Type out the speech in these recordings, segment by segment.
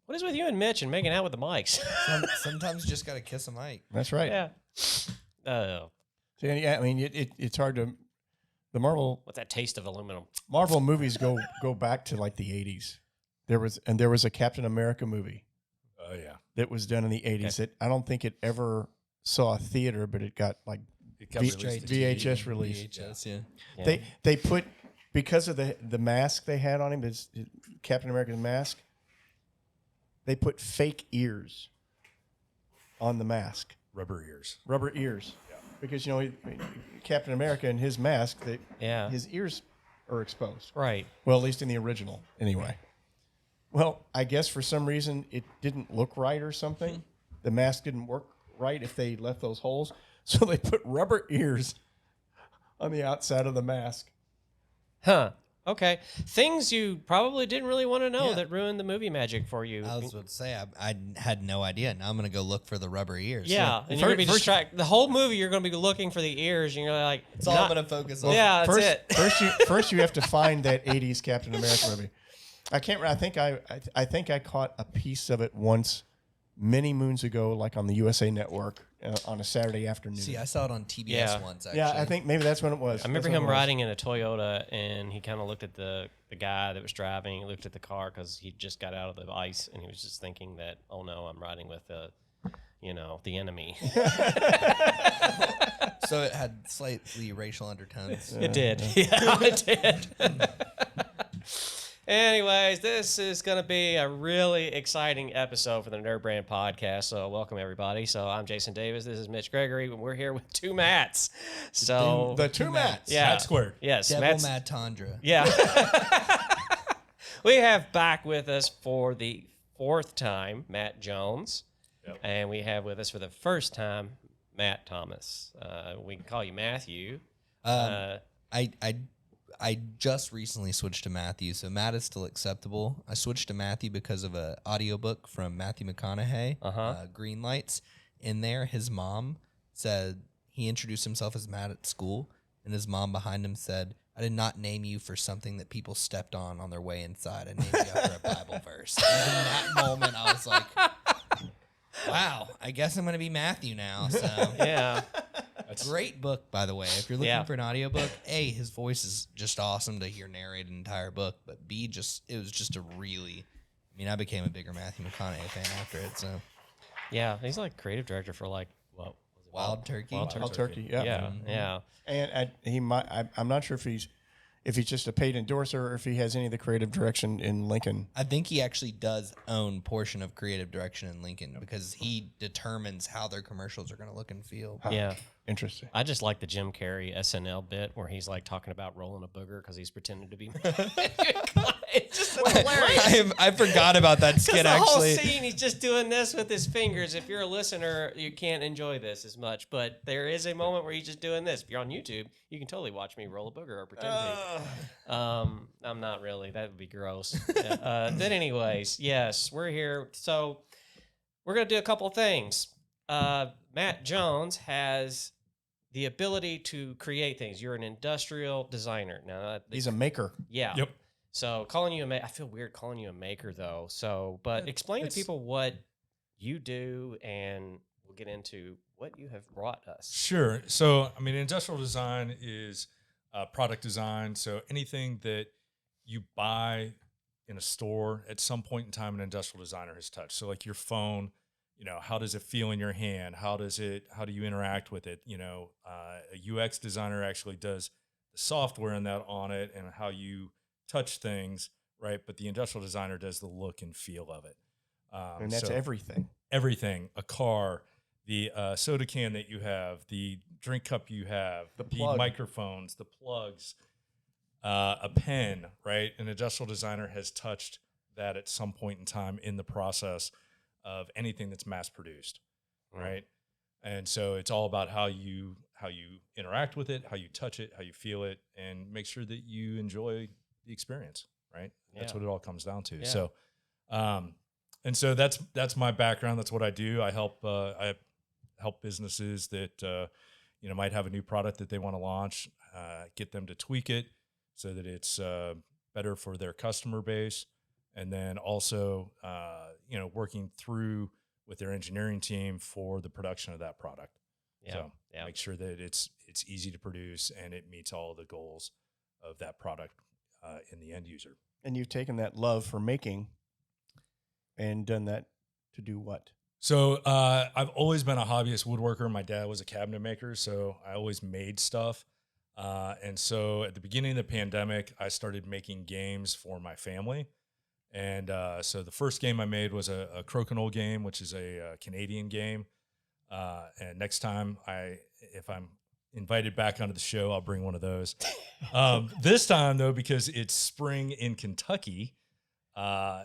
What is with you and Mitch and making out with the mics? Sometimes you just got to kiss a mic. That's right. Yeah. So, yeah, I mean, it's hard to. The What's that taste of aluminum? Marvel movies go back to like the 80s. There was a Captain America movie. Oh yeah. That was done in the 80s. Okay. I don't think it ever saw a theater, but it got like VHS released. VHS, yeah. Yeah. They put, because of the mask they had on him, Captain America's mask, they put fake ears on the mask. Rubber ears. Yeah. Because, Captain America and his mask, his ears are exposed. Right. Well, at least in the original, anyway. Well, I guess for some reason it didn't look right or something. The mask didn't work right if they left those holes. So they put rubber ears on the outside of the mask. Huh. Okay. Things you probably didn't really want to know Yeah. that ruined the movie magic for you. I was about to say, I had no idea. Now I'm going to go look for the rubber ears. Yeah, and you're going to be distracted. The whole movie, you're going to be looking for the ears, and you're like... It's all I'm going to focus on. Yeah, that's it. First you have to find that 80s Captain America movie. I can't. I think I caught a piece of it once, many moons ago, like on the USA Network on a Saturday afternoon. See, I saw it on TBS once, actually. Yeah, I think maybe that's when it was. I remember him riding in a Toyota, and he kind of looked at the guy that was driving, looked at the car because he just got out of the ice, and he was just thinking that, oh no, I'm riding with the enemy. So it had slightly racial undertones. It did. Yeah, it did. Anyways, this is going to be a really exciting episode for the NerdBrand Podcast. So welcome, everybody. So I'm Jason Davis. This is Mitch Gregory, and we're here with two Matts. So the two Matts. Yeah. Matt squared. Yes. Devil Mad Tundra. Yeah. We have back with us for the fourth time, Matt Jones. Yep. And we have with us for the first time, Matt Thomas. We can call you Matthew. I just recently switched to Matthew, so Matt is still acceptable. I switched to Matthew because of an audiobook from Matthew McConaughey, Green Lights. In there, his mom said he introduced himself as Matt at school, and his mom behind him said, I did not name you for something that people stepped on their way inside. I named you after a Bible verse. And in that moment, I was like, wow, I guess I'm going to be Matthew now. So Yeah. great book, by the way. If you're looking for an audiobook, A, his voice is just awesome to hear narrate an entire book, but B, it was just I became a bigger Matthew McConaughey fan after it, so. Yeah. He's like creative director for like, what was it? Wild Turkey. Wild Turkey. Yeah. Yeah. Yeah. And he might. I'm not sure if he's just a paid endorser or if he has any of the creative direction in Lincoln. I think he actually does own portion of creative direction in Lincoln because he determines how their commercials are going to look and feel. Yeah. Interesting. I just like the Jim Carrey SNL bit where he's like talking about rolling a booger because he's pretending to be. It's just hilarious. I forgot about that skit, the whole actually. scene, he's just doing this with his fingers. If you're a listener, you can't enjoy this as much, but there is a moment where he's just doing this. If you're on YouTube, you can totally watch me roll a booger or pretend to. I'm not really. That would be gross. Then anyways, yes, we're here. So we're going to do a couple of things. Matt Jones has the ability to create things. You're an industrial designer. Now, He's a maker. yeah. Yep. So calling you I feel weird calling you a maker though. So, but explain to people what you do, and we'll get into what you have brought us. Sure. So, industrial design is product design. So anything that you buy in a store at some point in time, an industrial designer has touched. So like your phone, how does it feel in your hand? How do you interact with it? A UX designer actually does the software and that on it and how you touch things, right? But the industrial designer does the look and feel of it. And that's everything. Everything, a car, the soda can that you have, the drink cup you have, the microphones, the plugs, a pen, right? An industrial designer has touched that at some point in time in the process of anything that's mass produced, right? And so it's all about how you interact with it, how you touch it, how you feel it, and make sure that you enjoy the experience, right? That's what it all comes down to. Yeah. So, and so that's my background. That's what I do. I help businesses that might have a new product that they want to launch, get them to tweak it so that it's better for their customer base, and then also working through with their engineering team for the production of that product. Yeah. So Yeah. make sure that it's easy to produce and it meets all the goals of that product in the end user. And you've taken that love for making and done that to do what? So I've always been a hobbyist woodworker. My dad was a cabinet maker, so I always made stuff. And so at the beginning of the pandemic, I started making games for my family. And so the first game I made was a crokinole game, which is a Canadian game. And next time if I'm invited back onto the show, I'll bring one of those. This time though, because it's spring in Kentucky,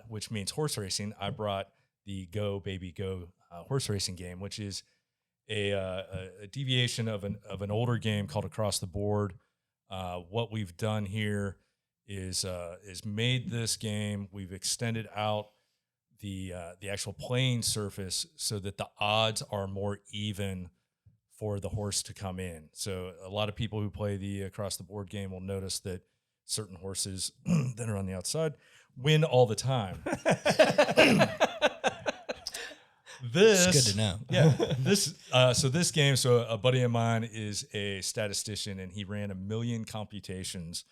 which means horse racing, I brought the Go Baby Go horse racing game, which is a deviation of an older game called Across the Board. What we've done here is made this game. We've extended out the actual playing surface so that the odds are more even for the horse to come in. So a lot of people who play the Across the Board game will notice that certain horses that are on the outside win all the time. It's good to know. Yeah. This game, a buddy of mine is a statistician, and he ran 1 million computations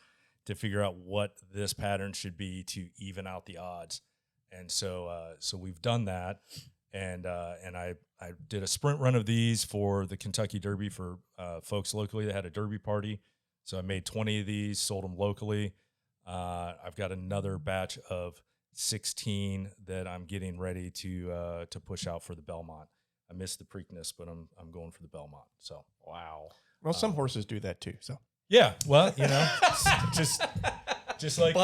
to figure out what this pattern should be to even out the odds. And so we've done that. And I did a sprint run of these for the Kentucky Derby for folks locally that had a Derby party. So I made 20 of these, sold them locally. I've got another batch of 16 that I'm getting ready to push out for the Belmont. I missed the Preakness, but I'm going for the Belmont. So Wow. Well, some horses do that too. So yeah, well, just like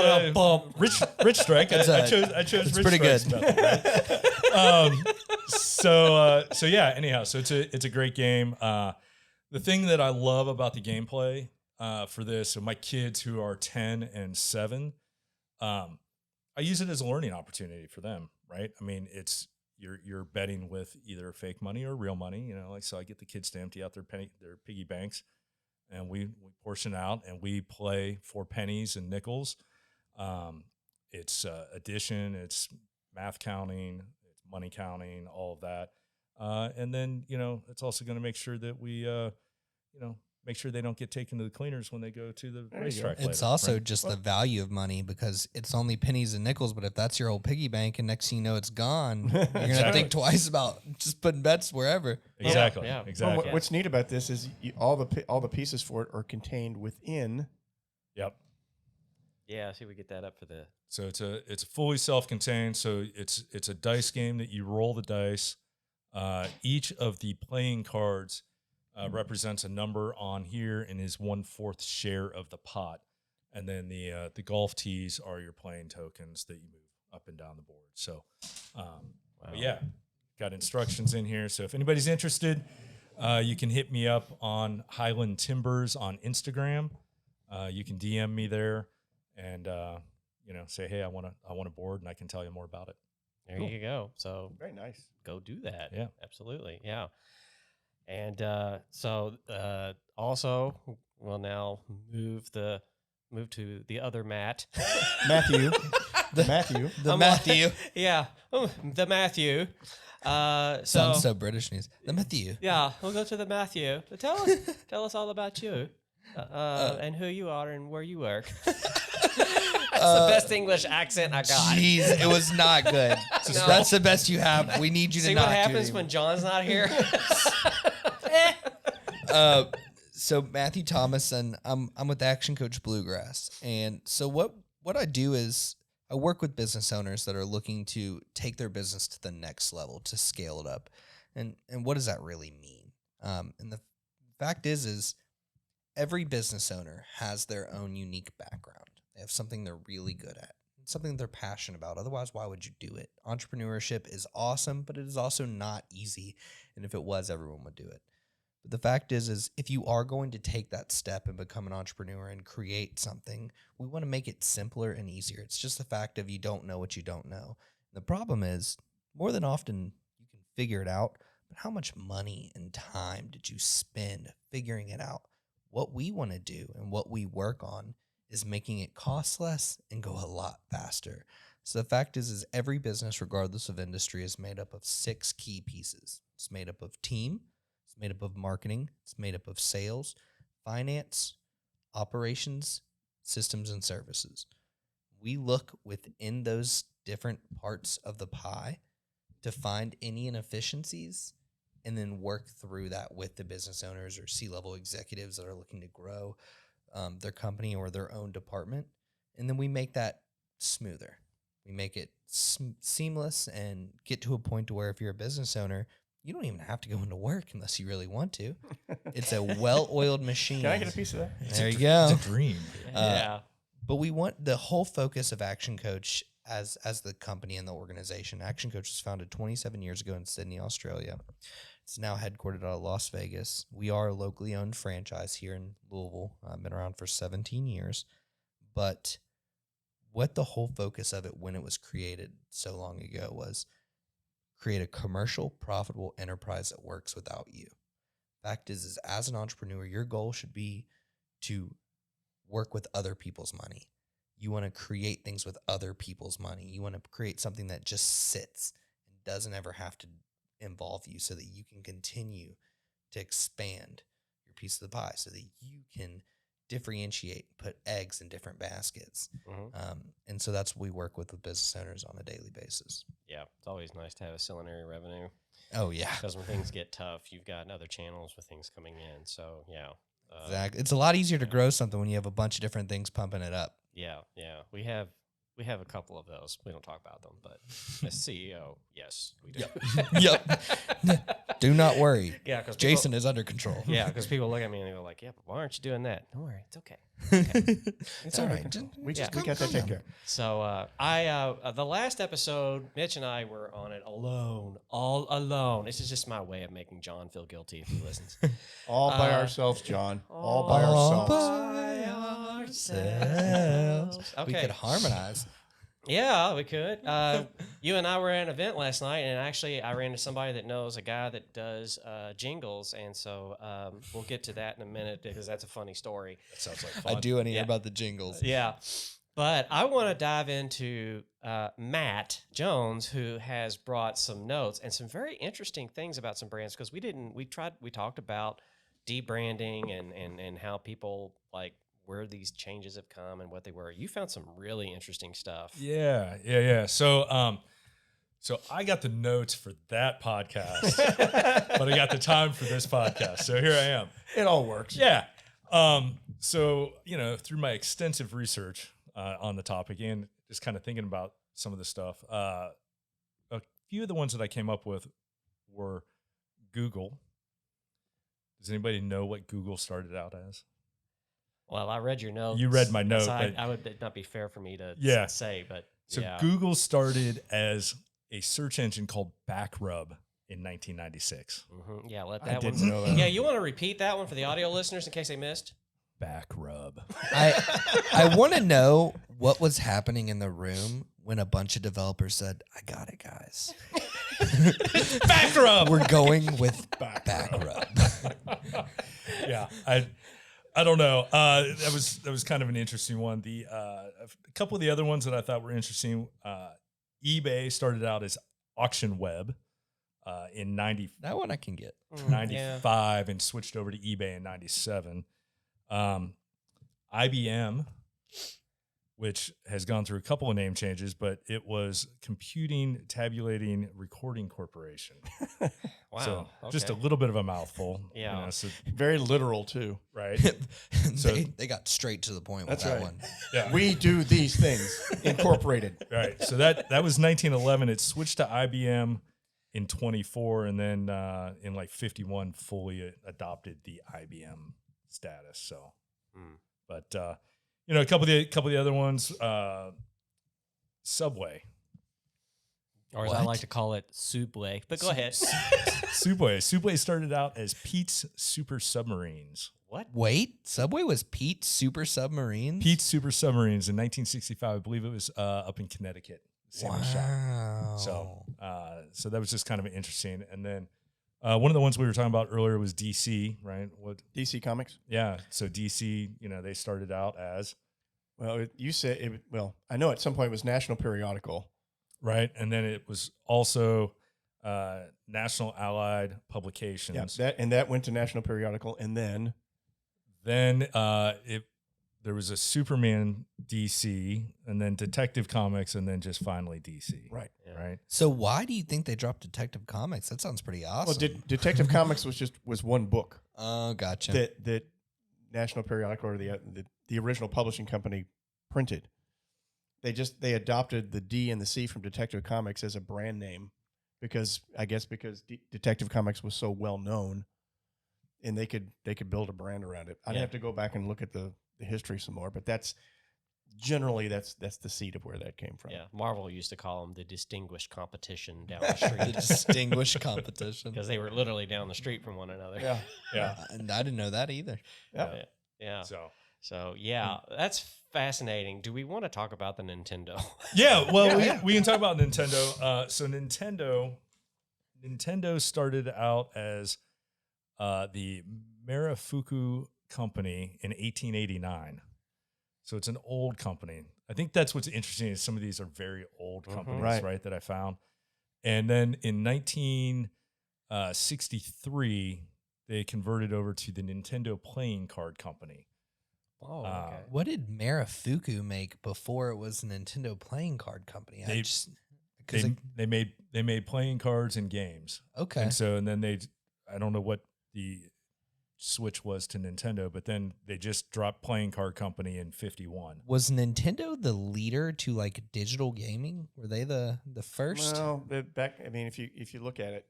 Rich Strike. I chose Rich pretty Strike's good. method, right? So yeah. Anyhow, so it's a great game. The thing that I love about the gameplay for this, so my kids who are 10 and 7, I use it as a learning opportunity for them, right? I mean, it's you're betting with either fake money or real money, so I get the kids to empty out their piggy banks, and we portion out and we play for pennies and nickels. It's addition, it's math counting, it's money counting, all of that. And then, it's also going to make sure that we, make sure they don't get taken to the cleaners when they go to the racetrack. It's later, also right? just the value of money, because it's only pennies and nickels. But if that's your old piggy bank and next thing you know it's gone, you're going to think twice about just putting bets wherever. Exactly. Yeah. Exactly. Well, what's neat about this is all the pieces for it are contained within. Yep. Yeah, see, we get that up for the. So it's fully self-contained. So it's a dice game that you roll the dice. Each of the playing cards represents a number on here and is 1/4 share of the pot. And then the golf tees are your playing tokens that you move up and down the board. So, but yeah, got instructions in here. So if anybody's interested, you can hit me up on Highland Timbers on Instagram. You can DM me there and say, hey, I want a board, and I can tell you more about it. There you go. So Very nice. go do that. Yeah. Absolutely. Yeah. And also we'll now move to the other Matt. Matthew. Matthew. Yeah. The Matthew. Sounds so British news. The Matthew. Yeah, we'll go to the Matthew. Tell us all about you, and who you are and where you work. That's the best English accent I got. Jeez, it was not good. No. That's the best you have. We need you to See not what do happens it when John's not here. So Matthew Thomas, and I'm with Action Coach Bluegrass, and so what I do is I work with business owners that are looking to take their business to the next level, to scale it up, and what does that really mean? And the fact is every business owner has their own unique background. They have something they're really good at, something they're passionate about. Otherwise, why would you do it? Entrepreneurship is awesome, but it is also not easy. And if it was, everyone would do it. But the fact is if you are going to take that step and become an entrepreneur and create something, we want to make it simpler and easier. It's just the fact of you don't know what you don't know. The problem is, more than often, you can figure it out, but how much money and time did you spend figuring it out? What we want to do and what we work on is making it cost less and go a lot faster. So the fact is every business, regardless of industry, is made up of 6 key pieces. It's made up of team, it's made up of marketing, it's made up of sales, finance, operations, systems, and services. We look within those different parts of the pie to find any inefficiencies and then work through that with the business owners or C-level executives that are looking to grow their company or their own department. And then we make that smoother. We make it seamless and get to a point to where if you're a business owner, you don't even have to go into work unless you really want to. It's a well-oiled machine. Can I get a piece of that? There you go. It's a dream. Yeah. But we want the whole focus of Action Coach as the company and the organization. Action Coach was founded 27 years ago in Sydney, Australia. It's now headquartered out of Las Vegas. We are a locally owned franchise here in Louisville. I've been around for 17 years. But what the whole focus of it when it was created so long ago was create a commercial, profitable enterprise that works without you. Fact is as an entrepreneur, your goal should be to work with other people's money. You want to create things with other people's money. You want to create something that just sits and doesn't ever have to involve you so that you can continue to expand your piece of the pie so that you can differentiate, put eggs in different baskets. And so that's what we work with business owners on a daily basis. Yeah, it's always nice to have ancillary revenue. Oh, yeah. Because when things get tough, you've got other channels with things coming in. So, yeah. Exactly. It's a lot easier to grow something when you have a bunch of different things pumping it up. Yeah, yeah. We have a couple of those. We don't talk about them, but as CEO, yes, we do. Yep. Do not worry. Yeah, because Jason is under control. Yeah, because people look at me and they go like, "Yeah, but why aren't you doing that?" Don't worry, it's okay. It's all right. We Yeah. got that taken care of. So the last episode, Mitch and I were on it alone, all alone. This is just my way of making John feel guilty if he listens. All by ourselves, John. All by ourselves. Okay. We could harmonize. Yeah, we could. You and I were at an event last night, and actually I ran into somebody that knows a guy that does jingles, and so we'll get to that in a minute because that's a funny story. That sounds like fun. I do want to hear about the jingles. Yeah. But I want to dive into Matt Jones, who has brought some notes and some very interesting things about some brands because we talked about debranding and how people like where these changes have come and what they were. You found some really interesting stuff. Yeah. So I got the notes for that podcast, but I got the time for this podcast. So here I am. It all works. Yeah. So, through my extensive research on the topic and just kind of thinking about some of the stuff, a few of the ones that I came up with were Google. Does anybody know what Google started out as? Well, I read your notes. You read my note. So but I would not be fair for me to say, but so yeah. Google started as a search engine called Backrub in 1996. Mm-hmm. Yeah, let I that one. didn't know that. Yeah, you want to repeat that one for the audio listeners in case they missed? Backrub. I want to know what was happening in the room when a bunch of developers said, "I got it, guys." Backrub. We're going with Backrub. Yeah, I don't know. That was kind of an interesting one. A couple of the other ones that I thought were interesting. eBay started out as Auction Web in That one I can get. 95 and switched over to eBay in 97. IBM, which has gone through a couple of name changes, but it was Computing, Tabulating, Recording Corporation. Wow. So okay. just a little bit of a mouthful. Yeah. So, Very literal, too. right. So they got straight to the point with That's that right. one. Yeah. We do these things, incorporated. Right. So that was 1911. It switched to IBM in 24, and then in like 51 fully adopted the IBM status. So, but a couple of the other ones, Subway. Or as I like to call it, Subway. But go ahead. Subway started out as Pete's Super Submarines. What? Wait, Subway was Pete's Super Submarines? Pete's Super Submarines in 1965. I believe it was up in Connecticut. Salmon Shop. Wow. So that was just kind of interesting. And then one of the ones we were talking about earlier was DC, right? DC Comics. Yeah. So DC, they started out as Well, you said it. Well, I know at some point it was National Periodical, right? And then it was also National Allied Publications. Yeah, that went to National Periodical, and then there was a Superman DC, and then Detective Comics, and then just finally DC. Right. Right. So why do you think they dropped Detective Comics? That sounds pretty awesome. Well, Detective Comics was one book. Oh, gotcha. That National Periodical or the original publishing company printed. They adopted the D and the C from Detective Comics as a brand name because Detective Comics was so well known, and they could build a brand around it. I'd have to go back and look at the history some more, but that's the seed of where that came from. Yeah, Marvel used to call them the distinguished competition down the street. The distinguished competition. Because they were literally down the street from one another. Yeah. And I didn't know that either. Yeah. So Hmm. yeah, that's fascinating. Do we want to talk about the Nintendo? Yeah, well, we can talk about Nintendo. So Nintendo started out as the Marufuku Company in 1889. So it's an old company. I think that's what's interesting is some of these are very old companies, right, that I found. And then in 1963, they converted over to the Nintendo Playing Card Company. Oh, okay. What did Marufuku make before it was a Nintendo Playing Card Company? They made playing cards and games. Okay. And then I don't know what the switch was to Nintendo, but then they just dropped Playing Card Company in 51. Was Nintendo the leader to like digital gaming? Were they the first? Well, if you look at it,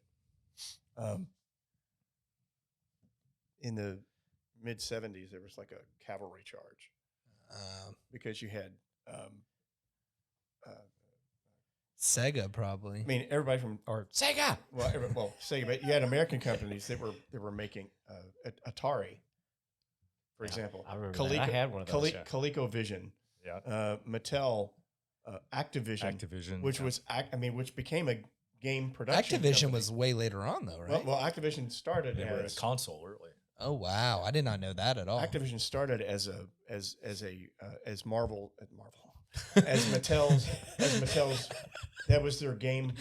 in the mid 70s, there was like a cavalry charge because you had Sega probably. I mean, everybody from Sega. Sega, but you had American companies that were making Atari, for example. I remember that. I had one of those. ColecoVision. Yeah. Mattel, Activision, which became a game production. Activision company. was way later on though, right? Well, Activision started They were a as console early. Oh wow, I did not know that at all. Activision started as Mattel's that was their game,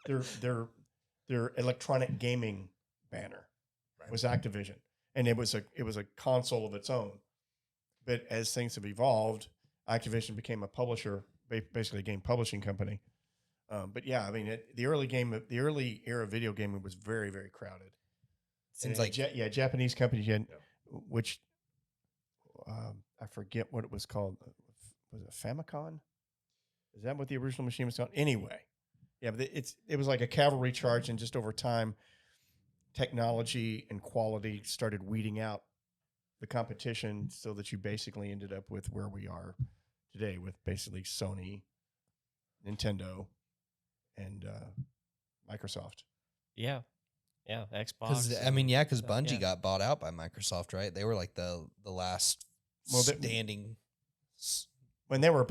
their electronic gaming banner was Activision, and it was a console of its own. But as things have evolved, Activision became a publisher, basically a game publishing company. But yeah, I mean, the early era video gaming was very, very crowded. Seems like Japanese companies, which I forget what it was called. Was it Famicom? Is that what the original machine was called? Anyway, yeah, but it was like a cavalry charge, and just over time, technology and quality started weeding out the competition, so that you basically ended up with where we are today, with basically Sony, Nintendo, and Microsoft. Yeah, Xbox. Because Bungie got bought out by Microsoft, right? They were like the last standing. When they were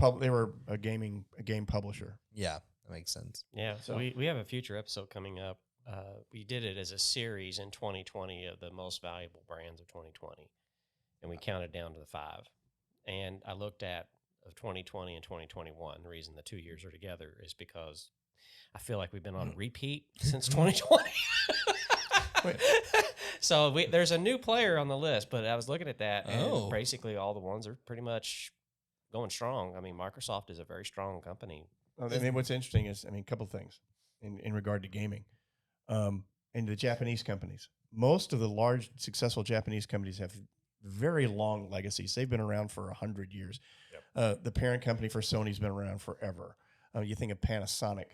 a game publisher. Yeah, that makes sense. Yeah, So- we have a future episode coming up. We did it as a series in 2020 of the most valuable brands of 2020, and we counted down to the 5. And I looked at of 2020 and 2021. The reason the 2 years are together is because I feel like we've been on repeat since 2020. So there's a new player on the list, but I was looking at that, and basically all the ones are pretty much going strong. I mean, Microsoft is a very strong company. I mean, what's interesting is, a couple things in regard to gaming, and the Japanese companies. Most of the large, successful Japanese companies have very long legacies. They've been around for 100 years. Yep. The parent company for Sony's been around forever. You think of Panasonic,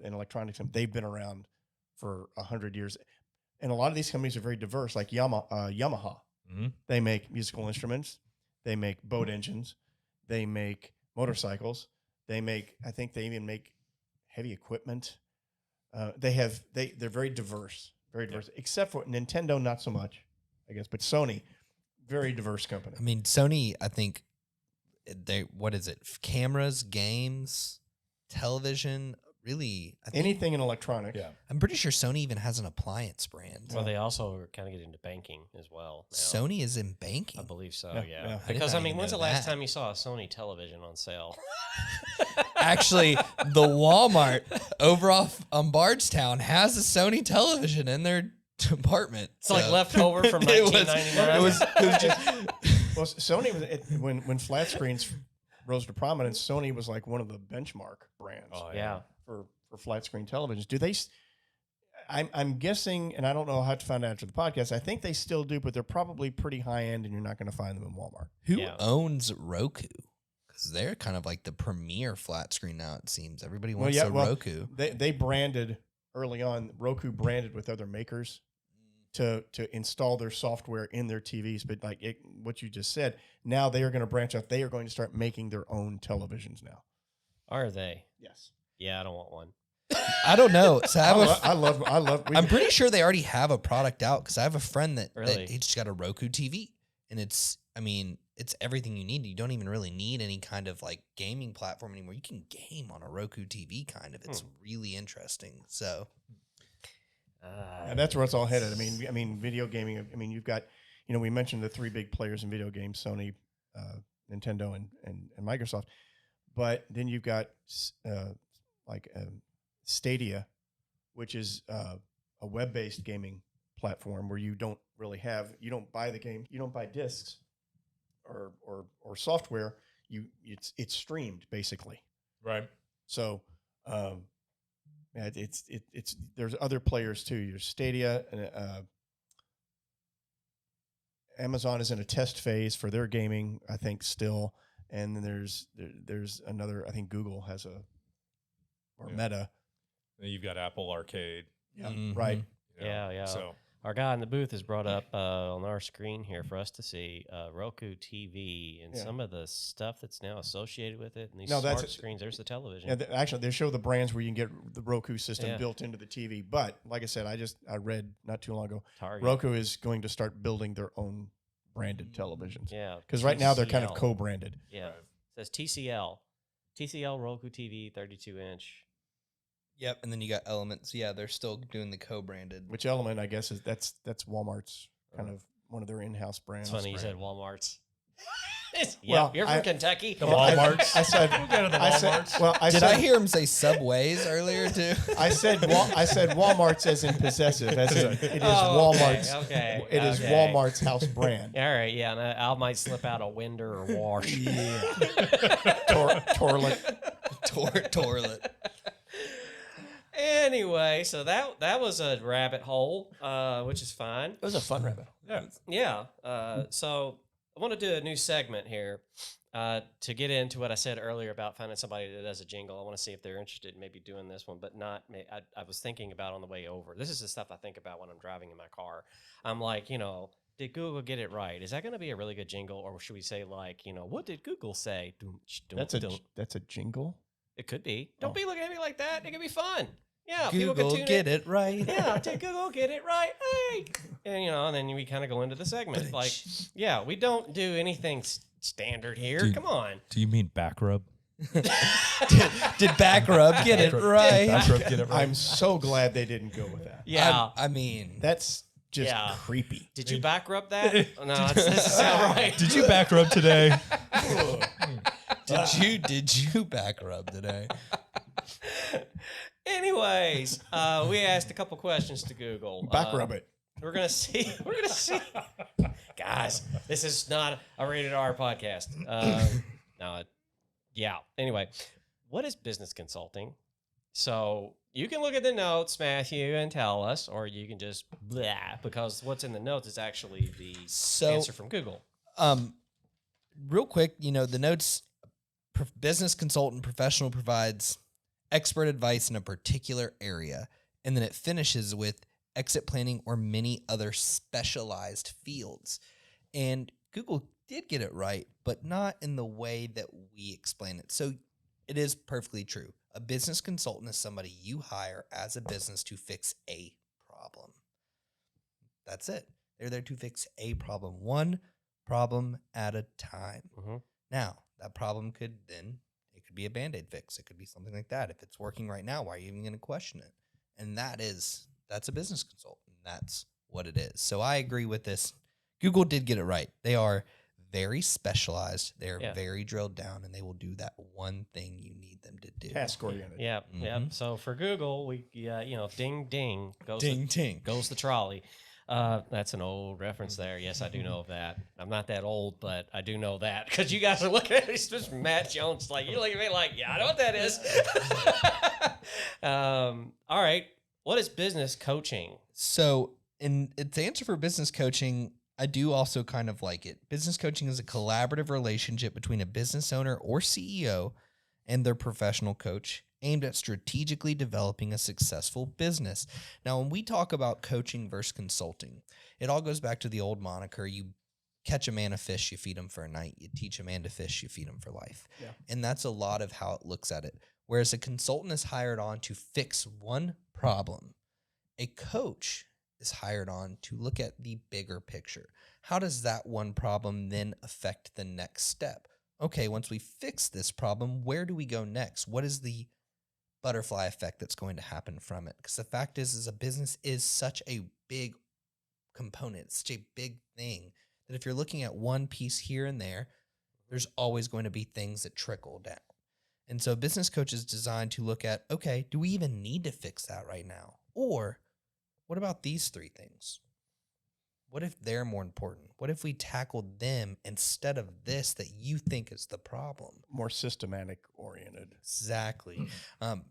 in electronics, they've been around for 100 years. And a lot of these companies are very diverse, like Yamaha. Mm-hmm. They make musical instruments. They make boat engines. They make motorcycles. I think they even make heavy equipment. They're very diverse, except for Nintendo, not so much, I guess, but Sony, very diverse company. I mean, Sony, I think what is it? Cameras, games, television, really I think, Anything in electronics. Yeah. I'm pretty sure Sony even has an appliance brand. Well, they also are kind of getting into banking as well. Now. Sony is in I banking. believe so. Yeah, Yeah. yeah. Because I I did not mean, even when's the know last that. time you saw a Sony television on sale? Actually, the Walmart over off on Bardstown has a Sony television in their department. It's like leftover from It was- 1999. It was just Well, Sony was when flat screens rose to prominence. Sony was like one of the benchmark brands Oh, yeah. for flat screen televisions. Do they? I'm guessing, and I don't know how to find out after the podcast. I think they still do, but they're probably pretty high end, and you're not going to find them in Walmart. who Yeah. owns Roku? Because they're kind of like the premier flat screen now. It seems everybody wants a Roku. They branded early on. Roku branded with other makers to install their software in their TVs. But like what you just said, now they are going to branch out. They are going to start making their own televisions now. Are they? Yes, Yeah, I don't want one. I don't know. So I love. I'm pretty sure they already have a product out because I have a friend that Really? he just got a Roku TV, and it's everything you need. You don't even really need any kind of like gaming platform anymore. You can game on a Roku TV kind of. It's really interesting. So and that's where it's all headed. I mean, video gaming. I mean, you've got, we mentioned the three big players in video games: Sony, Nintendo, and Microsoft. But then you've got Stadia, which is a web-based gaming platform where you don't buy the game, you don't buy discs or software. It's streamed basically. Right. So it's there's other players too. There's Stadia, and Amazon is in a test phase for their gaming, I think, still. And then there's another. I think Google has Meta. Then you've got Apple Arcade. Yeah, Mhm. right. you know, Yeah. So Our guy in the booth has brought up on our screen here for us to see Roku TV and Yeah. some of the stuff that's now associated with it. And these No, that's smart it. screens, there's the television. Yeah, actually, they show the brands where you can get the Roku system Yeah. built into the TV. But like I said, I read not too long ago, Target. Roku is going to start building their own branded televisions. Yeah. Because right now they're kind of TCL. co-branded. Yeah. It says TCL. TCL Roku TV 32-inch. Yep, and then you got Elements. Yeah, they're still doing the co-branded. Which Element, I guess, is that's Walmart's kind of one of their in-house brands. It's funny you said Walmart's. Yeah, Well, you're from Kentucky. The Walmarts. I said, We'll go to the I said, Walmarts. well, I Did said, I hear him say Subways earlier too? I said Walmart's as in possessive, as in it is Oh, Walmart's. Okay. It is okay. Walmart's house brand. All right, yeah, and I might slip out a Winder or Wash. Yeah. Torlet. Toilet. Anyway, so that was a rabbit hole, which is fine. It was a fun rabbit. Yeah. Yeah. So I want to do a new segment here to get into what I said earlier about finding somebody that does a jingle. I want to see if they're interested in maybe doing this one, but not. I was thinking about on the way over. This is the stuff I think about when I'm driving in my car. I'm like, did Google get it right? Is that going to be a really good jingle, or should we say like, what did Google say? That's a jingle. It could be. Don't be looking at me like that. It could be fun. Yeah, people Google can tune get in. it right. Yeah, did Google get it right? Hey, and and then we kind of go into the segment. Like, yeah, we don't do anything standard here. Dude. Come on. Do you mean back rub? Did back rub get it right? Back rub get it right? I'm so glad they didn't go with that. Yeah. I mean, That's just Yeah. creepy. Did you back rub that? No, that doesn't sound right. Did you back rub today? did you back rub today? Anyways, we asked a couple questions to Google. Back rub it. We're gonna see. Guys, this is not a rated R podcast. Yeah. Anyway, what is business consulting? So you can look at the notes, Matthew, and tell us, or you can just blah, because what's in the notes is actually the answer from Google. Real quick, the notes, business consultant professional provides expert advice in a particular area. And then it finishes with exit planning or many other specialized fields. And Google did get it right, but not in the way that we explain it. So it is perfectly true. A business consultant is somebody you hire as a business to fix a problem. That's it. They're there to fix a problem, one problem at a time. Mm-hmm. Now, that problem could could be a Band-Aid fix. It could be something like that. If it's working right now, why are you even going to question it? And that's a business consultant. That's what it is. So I agree with this. Google did get it right. They are very specialized. They are very drilled down, and they will do that one thing you need them to do. Task oriented. Yeah, yeah. So for Google, we ding ding goes goes the trolley. That's an old reference there. Yes, I do know of that. I'm not that old, but I do know that because you guys are looking at me. Just Matt Jones, like you look at me like, yeah, I know what that is. All right, what is business coaching? So, in its answer for business coaching, I do also kind of like it. Business coaching is a collaborative relationship between a business owner or CEO and their professional coach aimed at strategically developing a successful business. Now, when we talk about coaching versus consulting, it all goes back to the old moniker, you catch a man a fish, you feed him for a night. You teach a man to fish, you feed him for life. Yeah. And that's a lot of how it looks at it. Whereas a consultant is hired on to fix one problem, a coach is hired on to look at the bigger picture. How does that one problem then affect the next step? Okay, once we fix this problem, where do we go next? What is the butterfly effect that's going to happen from it? Because the fact is a business is such a big component, it's such a big thing that if you're looking at one piece here and there, there's always going to be things that trickle down. And so a business coach is designed to look at, okay, do we even need to fix that right now? Or what about these three things? What if they're more important? What if we tackled them instead of this that you think is the problem? More systematic oriented. Exactly.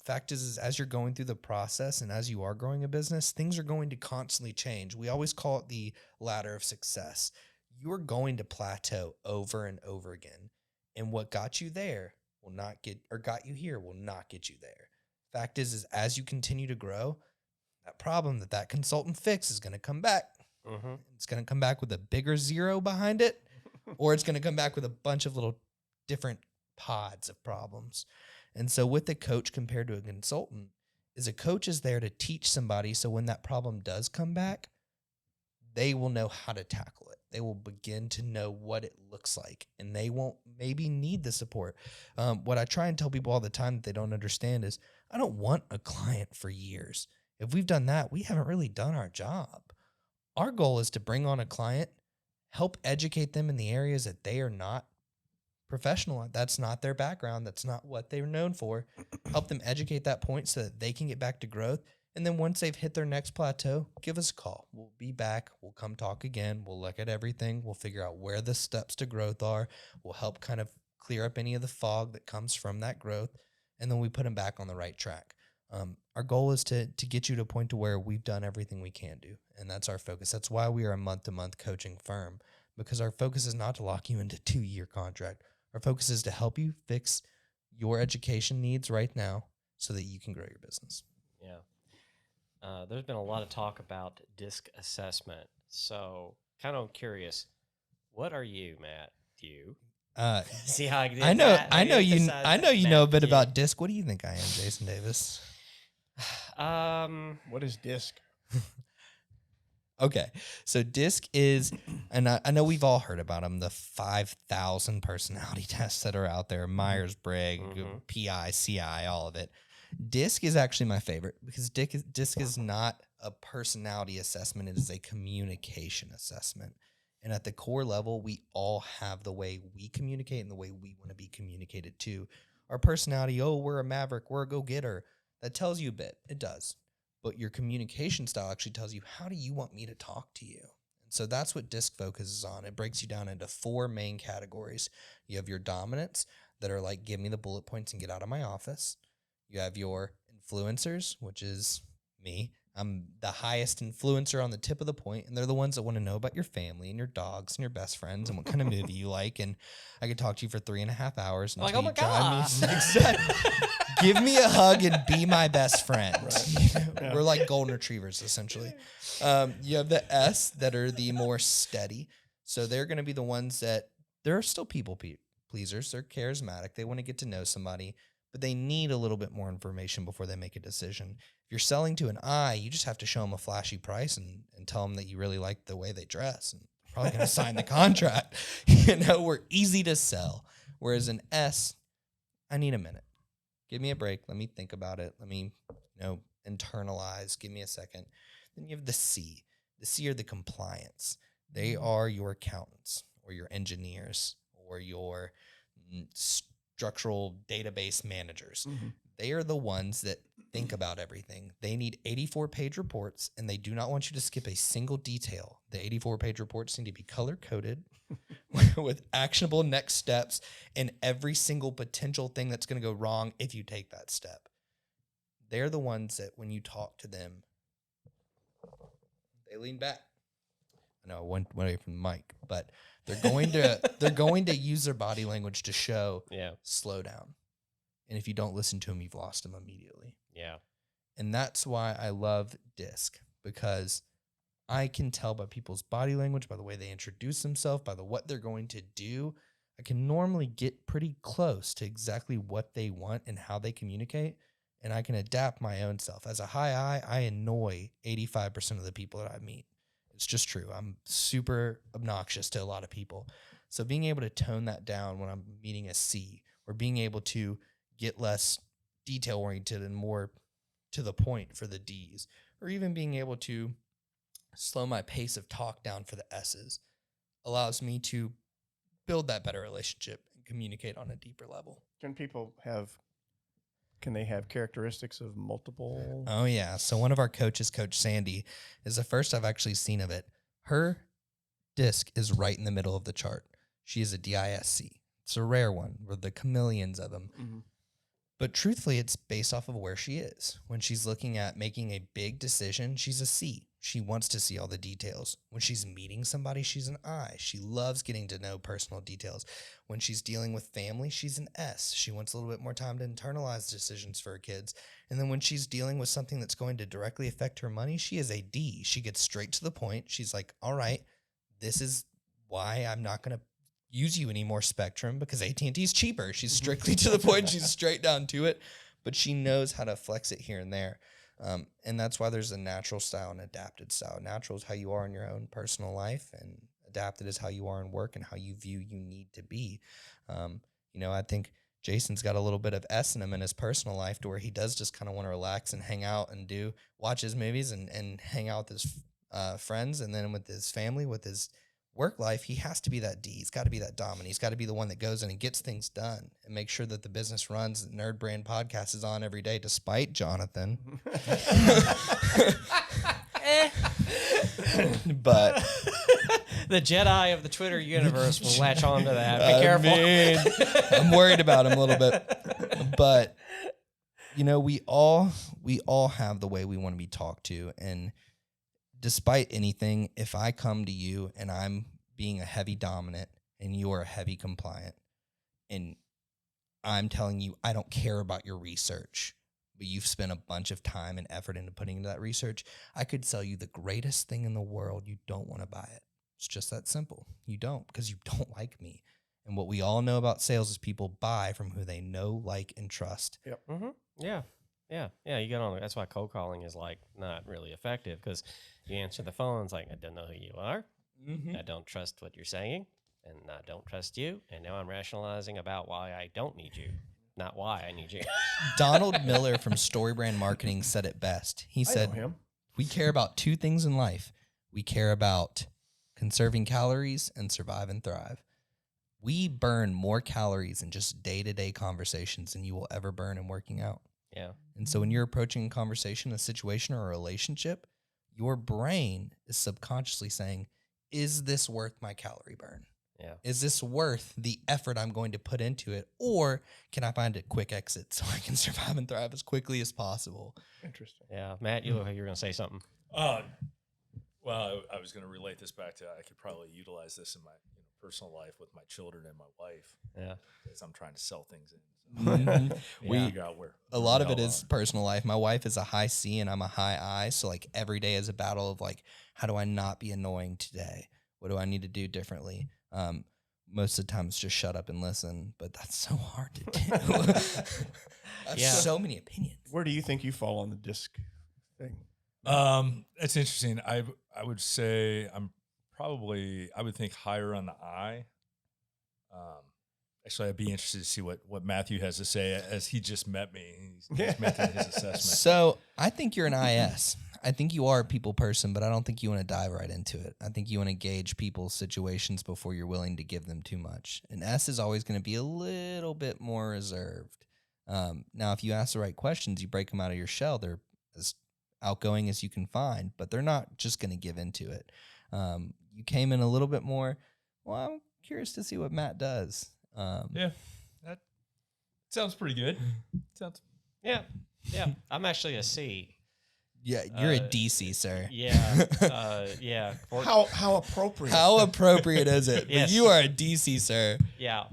Fact is as you're going through the process and as you are growing a business, things are going to constantly change. We always call it the ladder of success. You're going to plateau over and over again. And what got you there will not get, or got you here will not get you there. Fact is as you continue to grow, that problem that consultant fix is going to come back. Mm-hmm. It's going to come back with a bigger zero behind it, or it's going to come back with a bunch of little different pods of problems. And so with the coach compared to a consultant is a coach is there to teach somebody. So when that problem does come back, they will know how to tackle it. They will begin to know what it looks like, and they won't maybe need the support. What I try and tell people all the time that they don't understand is I don't want a client for years. If we've done that, we haven't really done our job. Our goal is to bring on a client, help educate them in the areas that they are not professional at. That's not their background. That's not what they're known for. Help them educate that point so that they can get back to growth. And then once they've hit their next plateau, give us a call. We'll be back. We'll come talk again. We'll look at everything. We'll figure out where the steps to growth are. We'll help kind of clear up any of the fog that comes from that growth. And then we put them back on the right track. Our goal is to get you to a point to where we've done everything we can do. And that's our focus. That's why we are a month-to-month coaching firm, because our focus is not to lock you into a 2-year contract. Our focus is to help you fix your education needs right now so that you can grow your business. Yeah. There's been a lot of talk about DISC assessment. So kind of curious, what are you, Matt? You? See how I did I know, that? I know you Matt, know a bit about DISC. What do you think I am, Jason Davis? What is DISC? Okay, so DISC is, and I know we've all heard about them, the 5,000 personality tests that are out there, Myers-Briggs, PI, CI, all of it. DISC is actually my favorite because DISC is not a personality assessment. It is a communication assessment. And at the core level, we all have the way we communicate and the way we want to be communicated to. Our personality, we're a maverick, we're a go-getter. That tells you a bit. It does. But your communication style actually tells you, how do you want me to talk to you? And so that's what DISC focuses on. It breaks you down into 4 main categories. You have your dominants that are like, give me the bullet points and get out of my office. You have your influencers, which is me. I'm the highest influencer on the tip of the point, and they're the ones that want to know about your family and your dogs and your best friends and what kind of movie you like. And I could talk to you for 3.5 hours. Like, oh my God. Give me a hug and be my best friend. Right. Yeah. We're like golden retrievers, essentially. You have the S that are the more steady. So they're going to be the ones that they're still people pleasers. They're charismatic. They want to get to know somebody, but they need a little bit more information before they make a decision. If you're selling to an I, you just have to show them a flashy price and tell them that you really like the way they dress, and probably going to sign the contract. We're easy to sell. Whereas an S, I need a minute. Give me a break. Let me think about it. Let me, internalize. Give me a second. Then you have the C. The C are the compliance. They are your accountants or your engineers or your structural database managers. Mm-hmm. They are the ones that think about everything. They need 84-page reports, and they do not want you to skip a single detail. The 84-page reports need to be color-coded with actionable next steps and every single potential thing that's going to go wrong if you take that step. They're the ones that when you talk to them, they lean back. I know I went away from the mic, but they're going to use their body language to show slow down. And if you don't listen to them, you've lost them immediately. Yeah. And that's why I love DISC, because I can tell by people's body language, by the way they introduce themselves, by what they're going to do. I can normally get pretty close to exactly what they want and how they communicate, and I can adapt my own self. As a high I annoy 85% of the people that I meet. It's just true. I'm super obnoxious to a lot of people. So being able to tone that down when I'm meeting a C, or being able to get less detail-oriented and more to the point for the Ds, or even being able to slow my pace of talk down for the S's, allows me to build that better relationship and communicate on a deeper level. Can they have characteristics of multiple? Oh, yeah. So one of our coaches, Coach Sandy, is the first I've actually seen of it. Her DISC is right in the middle of the chart. She is a DISC. It's a rare one. We're the chameleons of them. Mm-hmm. But truthfully, it's based off of where she is. When she's looking at making a big decision, she's a C. She wants to see all the details. When she's meeting somebody, she's an I. She loves getting to know personal details. When she's dealing with family, she's an S. She wants a little bit more time to internalize decisions for her kids. And then when she's dealing with something that's going to directly affect her money, she is a D. She gets straight to the point. She's like, all right, this is why I'm not going to use you any more Spectrum, because AT&T is cheaper. She's strictly to the point. She's straight down to it, but she knows how to flex it here and there. And that's why there's a natural style and adapted style. Natural is how you are in your own personal life, and adapted is how you are in work and how you view you need to be. I think Jason's got a little bit of S in him in his personal life, to where he does just kind of want to relax and hang out and watch his movies and hang out with his friends. And then with his family, with his work life, he has to be that D. He's got to be that dominant. He's got to be the one that goes in and gets things done and make sure that the business runs. The NerdBrand Podcast is on every day, despite Jonathan. But the Jedi of the Twitter universe will latch on to that. Be careful. I'm worried about him a little bit. But we all have the way we want to be talked to, and despite anything, if I come to you and I'm being a heavy dominant and you're a heavy compliant, and I'm telling you I don't care about your research, but you've spent a bunch of time and effort into putting into that research, I could sell you the greatest thing in the world. You don't want to buy it. It's just that simple. You don't, because you don't like me. And what we all know about sales is people buy from who they know, like, and trust. Yep. Mm-hmm. Yeah. Yeah, you get on. That's why cold calling is not really effective, because you answer the phone, it's like, I don't know who you are. Mm-hmm. I don't trust what you're saying, and I don't trust you. And now I'm rationalizing about why I don't need you, not why I need you. Donald Miller from StoryBrand Marketing said it best. He said, we care about two things in life. We care about conserving calories and survive and thrive. We burn more calories in just day-to-day conversations than you will ever burn in working out. Yeah. And so when you're approaching a conversation, a situation, or a relationship, your brain is subconsciously saying, is this worth my calorie burn? Yeah. Is this worth the effort I'm going to put into it? Or can I find a quick exit so I can survive and thrive as quickly as possible? Interesting. Yeah. Matt, you look like you were going to say something. Well, I was going to relate this back to, I could probably utilize this in my personal life with my children and my wife. Yeah. As I'm trying to sell things in. Mm-hmm. We figure out where a lot of it is personal life. My wife is a high C and I'm a high I. So every day is a battle of how do I not be annoying today? What do I need to do differently? Most of the time it's just shut up and listen, but that's so hard to do. So many opinions. Where do you think you fall on the DISC thing? It's interesting. I would say I would think higher on the I. Actually, I'd be interested to see what Matthew has to say as he just met me. He's making his assessment. So I think you're an IS. I think you are a people person, but I don't think you want to dive right into it. I think you want to gauge people's situations before you're willing to give them too much. An S is always going to be a little bit more reserved. Now, if you ask the right questions, you break them out of your shell. They're as outgoing as you can find, but they're not just going to give into it. You came in a little bit more. Well, I'm curious to see what Matt does. Yeah, that sounds pretty good. Yeah. I'm actually a C. Yeah, you're a DC, sir. Yeah. Yeah. How appropriate. How appropriate is it? Yes. But you are a DC, sir. Yeah.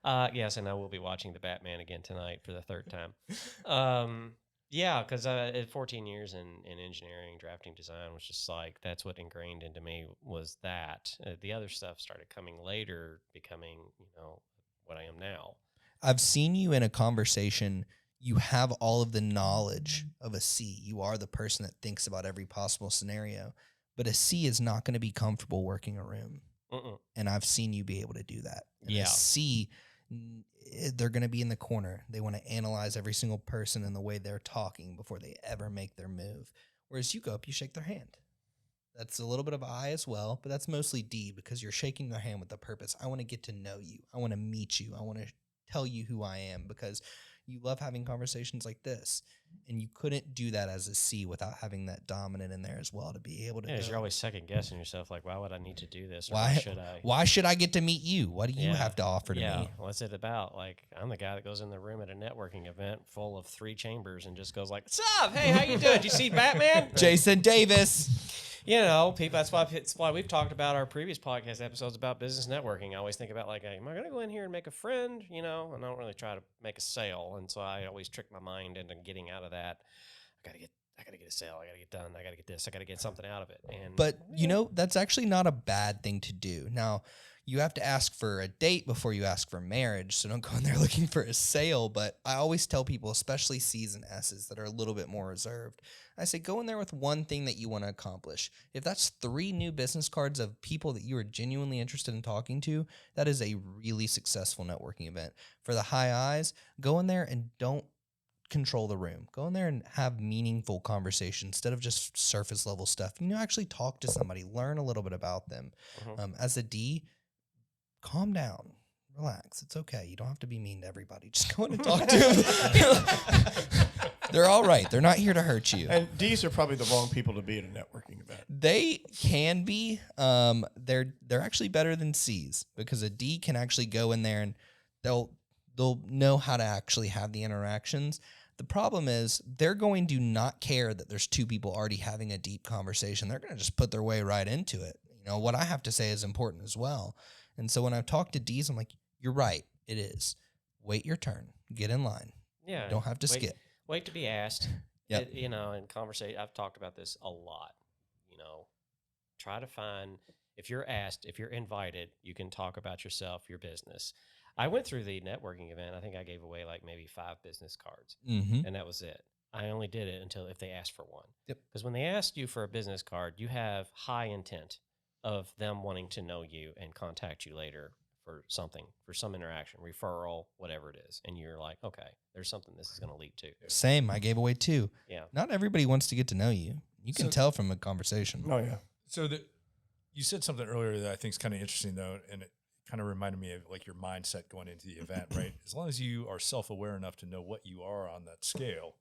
Yes, and I will be watching The Batman again tonight for the third time. Yeah, because 14 years in engineering, drafting, design was just like, that's what ingrained into me was that. The other stuff started coming later, becoming, what I am now. I've seen you in a conversation. You have all of the knowledge of a C. You are the person that thinks about every possible scenario. But a C is not going to be comfortable working a room. And I've seen you be able to do that. And a C, they're going to be in the corner. They want to analyze every single person and the way they're talking before they ever make their move. Whereas you go up, you shake their hand. That's a little bit of I as well, but that's mostly D because you're shaking their hand with a purpose. I want to get to know you. I want to meet you. I want to tell you who I am because you love having conversations like this. And you couldn't do that as a C without having that dominant in there as well to be able to. Yeah, you're always second guessing yourself, like, why would I need to do this? Or why should I? Why should I get to meet you? What do you have to offer to me? What's it about? Like, I'm the guy that goes in the room at a networking event full of 3 chambers and just goes like, "What's up? Hey, how you doing? Did you see Batman?" Jason Davis. People. That's why we've talked about our previous podcast episodes about business networking. I always think about like, am I going to go in here and make a friend? And I don't really try to make a sale, and so I always trick my mind into getting out of that. I gotta get a sale. I gotta get done. I gotta get this. I gotta get something out of it. But that's actually not a bad thing to do. Now, you have to ask for a date before you ask for marriage. So don't go in there looking for a sale. But I always tell people, especially C's and S's that are a little bit more reserved, I say go in there with one thing that you want to accomplish. If that's 3 new business cards of people that you are genuinely interested in talking to, that is a really successful networking event. For the high I's, go in there and don't control the room. Go in there and have meaningful conversations instead of just surface level stuff. Actually talk to somebody, learn a little bit about them. As a D, calm down, relax. It's okay. You don't have to be mean to everybody. Just go in and talk to them. They're all right. They're not here to hurt you. And D's are probably the wrong people to be at a networking event. They can be. They're actually better than C's because a D can actually go in there and they'll know how to actually have the interactions. The problem is they're going to not care that there's 2 people already having a deep conversation. They're going to just put their way right into it. What I have to say is important as well. And so when I've talked to D's, I'm like, you're right. It is. Wait your turn. Get in line. Yeah. You don't have to skip. Wait to be asked. Yep. In conversation, I've talked about this a lot. Try to find, if you're asked, if you're invited, you can talk about yourself, your business. I went through the networking event. I think I gave away like maybe 5 business cards, and that was it. I only did it until if they asked for one. Yep. Because when they ask you for a business card, you have high intent of them wanting to know you and contact you later for something, for some interaction, referral, whatever it is. And you're like, okay, there's something this is going to lead to. Same. I gave away 2. Yeah. Not everybody wants to get to know you. You can tell from a conversation. Oh, yeah. So you said something earlier that I think is kind of interesting, though, and it kind of reminded me of like your mindset going into the event, right? As long as you are self-aware enough to know what you are on that scale,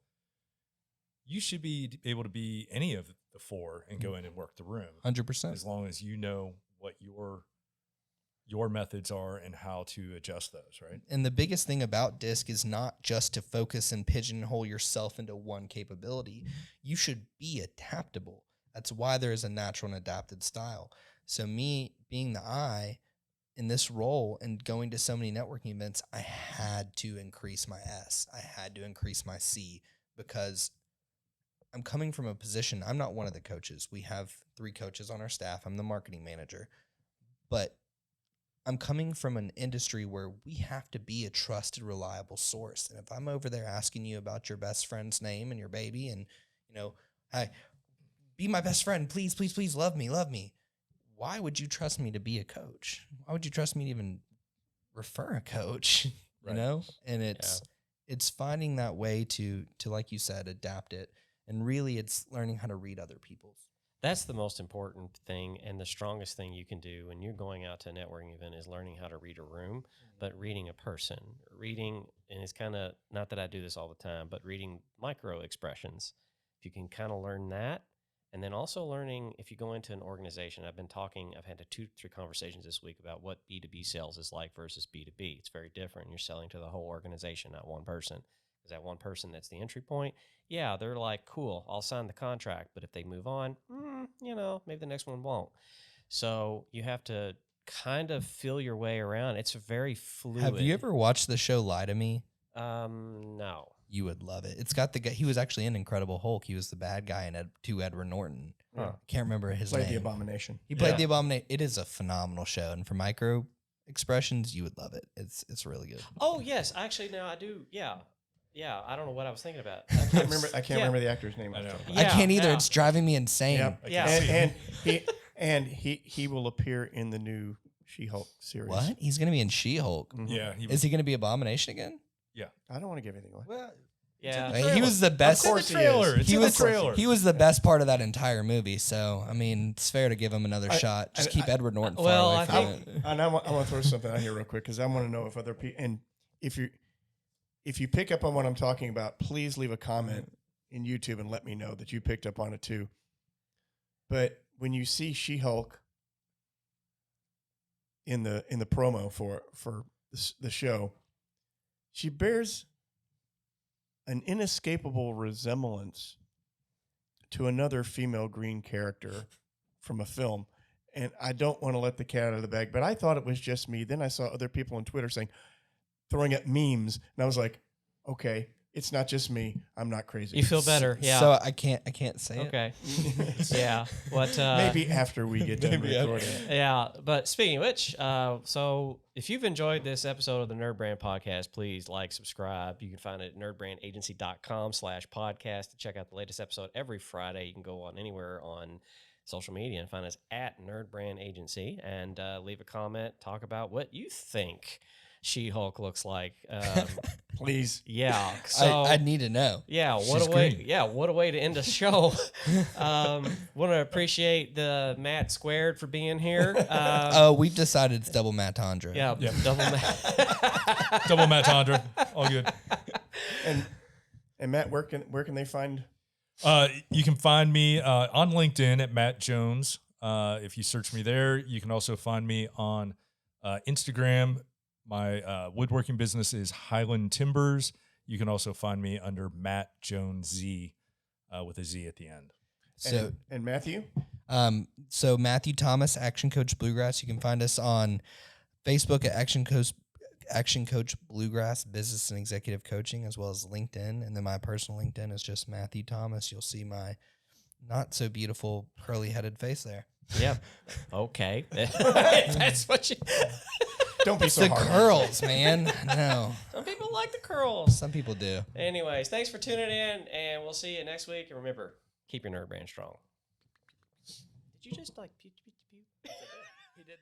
you should be able to be any of the 4 and go in and work the room. 100%. As long as you know what your methods are and how to adjust those, right? And the biggest thing about DISC is not just to focus and pigeonhole yourself into one capability. You should be adaptable. That's why there is a natural and adapted style. So me being the I in this role and going to so many networking events, I had to increase my S. I had to increase my C because I'm coming from a position. I'm not one of the coaches. We have 3 coaches on our staff. I'm the marketing manager. But I'm coming from an industry where we have to be a trusted, reliable source. And if I'm over there asking you about your best friend's name and your baby and, hey, be my best friend, please, please, please, love me. Why would you trust me to be a coach? Why would you trust me to even refer a coach, you know? And it's finding that way to like you said, adapt it. And really it's learning how to read other people's. That's the most important thing and the strongest thing you can do when you're going out to a networking event is learning how to read a room, but reading a person. Reading, and it's kind of, not that I do this all the time, but reading micro expressions. If you can kind of learn that, and then also learning if you go into an organization. I've had 2-3 conversations this week about what B2B sales is like versus B2B. It's very different. You're selling to the whole organization, not one person. Because that one person that's the entry point, yeah, they're like, cool, I'll sign the contract. But if they move on, maybe the next one won't. So you have to kind of feel your way around. It's very fluid. Have you ever watched the show Lie to Me? No. You would love it. It's got the guy. He was actually in Incredible Hulk. He was the bad guy in Edward Norton. Huh. Can't remember his Played name. the Abomination. He played the Abomination. It is a phenomenal show, and for micro expressions, you would love it. It's really good. Oh yes, actually, no, I do. Yeah. I don't know what I was thinking about. I can't remember the actor's name. I know. I can't either. Yeah. It's driving me insane. Yep. Yeah. And he will appear in the new She-Hulk series. What? He's gonna be in She-Hulk. Mhm. Yeah. Is he gonna be Abomination again? I don't want to give anything away. Well, Yeah. I mean, he was the best. Of course the trailer. he is. It's He in was the trailer. He was the best part of that entire movie. So I mean, it's fair to give him another shot. Just keep Edward Norton far well, away I from think- it. And I want to throw something out here real quick because I want to know if other people, and if you pick up on what I'm talking about, please leave a comment in YouTube and let me know that you picked up on it too. But when you see She-Hulk in the promo for the show, she bears an inescapable resemblance to another female green character from a film. And I don't want to let the cat out of the bag, but I thought it was just me. Then I saw other people on Twitter throwing up memes, and I was like, okay, it's not just me. I'm not crazy. You feel better, yeah. So I can't say it. Okay. Yeah. What? Maybe after we get done Maybe recording. Yeah, but speaking of which, so if you've enjoyed this episode of the NerdBrand Podcast, please like, subscribe. You can find it at nerdbrandagency.com/podcast to check out the latest episode every Friday. You can go on anywhere on social media and find us at NerdBrand Agency and leave a comment, talk about what you think She-Hulk looks like. Please. Yeah. So I need to know. yeah, what She's a way! green. Yeah, what a way to end a show. Want to appreciate the Matt Squared for being here. We've decided it's double Matt Tondra. Yeah, Yep. double Matt. Double Matt Tondra. All good. And Matt, where can they find? You can find me on LinkedIn at Matt Jones. If you search me there, you can also find me on Instagram. My woodworking business is Highland Timbers. You can also find me under Matt Jones Z with a Z at the end. So And Matthew? so Matthew Thomas, Action Coach Bluegrass. You can find us on Facebook at Action Coach Bluegrass Business and Executive Coaching, as well as LinkedIn. And then my personal LinkedIn is just Matthew Thomas. You'll see my not so beautiful curly headed face there. Yep. Okay. That's what you. Don't be It's so the hard. curls, man. No, Some people like the curls. some people do. Anyways, thanks for tuning in, and we'll see you next week. And remember, keep your nerd brand strong. Did you just like pew pew pew? He did.